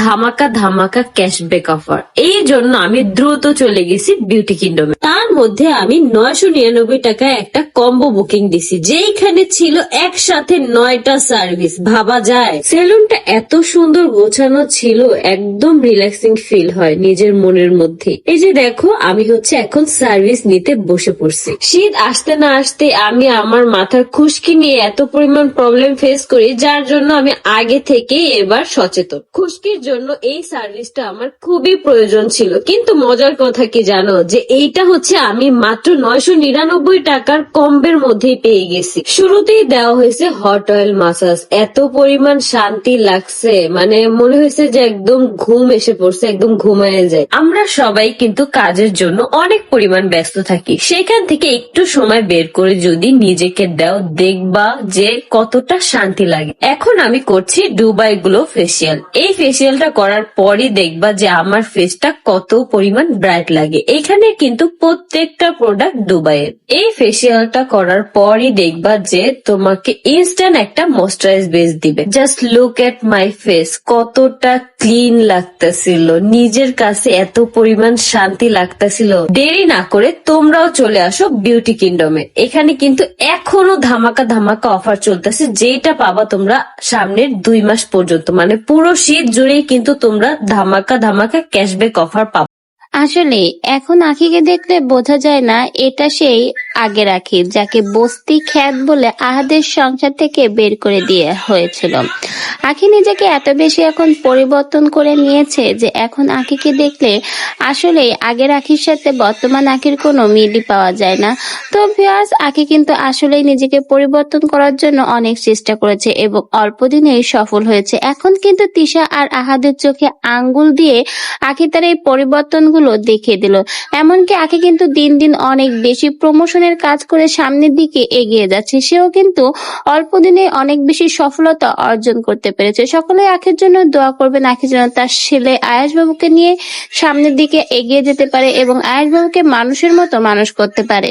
ধামাকা ধামাকা cashback offer. এই জন্য আমি দ্রুত চলে গেছি বিউটি কিংডমে। তার মধ্যে আমি 999 টাকায় একটা কম্বো বুকিং দিছি, যেইখানে ছিল একসাথে 9টা সার্ভিস। ভাবা যায় সেলুনটা এত সুন্দর গোছানো ছিল, একদম রিল্যাক্সিং ফিল হয় নিজের মনের মধ্যে। এই যে দেখো, আমি এখন সার্ভিস নিতে বসে পড়ছি। শীত আসতে না আসতে আমি আমার মাথার খুশকি নিয়ে এত পরিমাণ প্রবলেম ফেস করি, যার জন্য আমি আগে থেকেই এবার সচেতন। খুশকির জন্য এই সার্ভিসটা আমার খুবই প্রয়োজন ছিল। কিন্তু মজার কথা কি জানো, যে এইটা আমি মাত্র 999 টাকার কম্বের মধ্যেই পেয়ে গেছি। শুরুতেই দেওয়া হয়েছে হট অয়েল মাসাজ। এত পরিমাণ শান্তি লাগছে, মানে মনে হয়েছে যে একদম ঘুম এসে পড়ছে, একদম ঘুমায় যায়। আমরা সবাই কিন্তু কাজের জন্য অনেক পরিমাণ ব্যস্ত থাকি, সেখান থেকে একটু সময় বের করে যদি নিজেকে দাও, দেখবা যে কতটা শান্তি লাগে। এখন আমি করছি দুবাই গ্লো ফেসিয়াল। এই ফেসিয়ালটা করার পরই দেখবা যে আমার ফেসটা কত পরিমাণ ব্রাইট লাগে। এখানে কিন্তু প্রত্যেকটা প্রোডাক্ট দুবাইয়ের। এই ফেসিয়ালটা করার পরই দেখবা যে তোমাকে ইনস্ট্যান্ট একটা ময়শ্চারাইজ বেস দিবে। Just look at my face, কতটা ক্লিন লাগতেছিল, নিজের কাছে এত পরিমাণ শান্তি লাগতেছিল। দেরি না করে তোমরাও চলে আসো বিউটি কিংডমে। এখানে কিন্তু এখনো ধামাকা ধামাকা অফার চলতেছে, যেটা পাবা তোমরা সামনের 2 মাস পর্যন্ত, মানে পুরো শীত জুড়েই কিন্তু তোমরা ধামাকা ধামাকা ক্যাশব্যাক অফার পাবা। আসলে এখন আখিকে দেখলে বোঝা যায় না এটা সেই আগের আখি, যাকে বস্তি খ্যাত বলে আহাদের সংসার থেকে বের করে দিয়ে হয়েছিল। আখি নিজেকে এত বেশি এখন পরিবর্তন করে নিয়েছে যে এখন আখিকে দেখলে আসলে আগের আখির সাথে বর্তমান আখির কোনো মিলই পাওয়া যায় না। তো ভিউয়ার্স, আখি কিন্তু আসলেই নিজেকে পরিবর্তন করার জন্য অনেক চেষ্টা করেছে এবং অল্প দিনেই সফল হয়েছে। এখন কিন্তু তিশা আর আহাদের চোখে আঙ্গুল দিয়ে আখি তার এই পরিবর্তনগুলো দেখিয়ে দিল। এমনকি আখি কিন্তু দিন দিন অনেক বেশি প্রমোশনের কাজ করে সামনের দিকে এগিয়ে যাচ্ছে। সেও কিন্তু অল্প দিনে অনেক বেশি সফলতা অর্জন করতে পেরেছে। সকলে আখির জন্য দোয়া করবেন, আখি যেন তার ছেলে আয়াস বাবুকে নিয়ে সামনের দিকে এগিয়ে যেতে পারে এবং আয়াস বাবুকে মানুষের মতো মানুষ করতে পারে।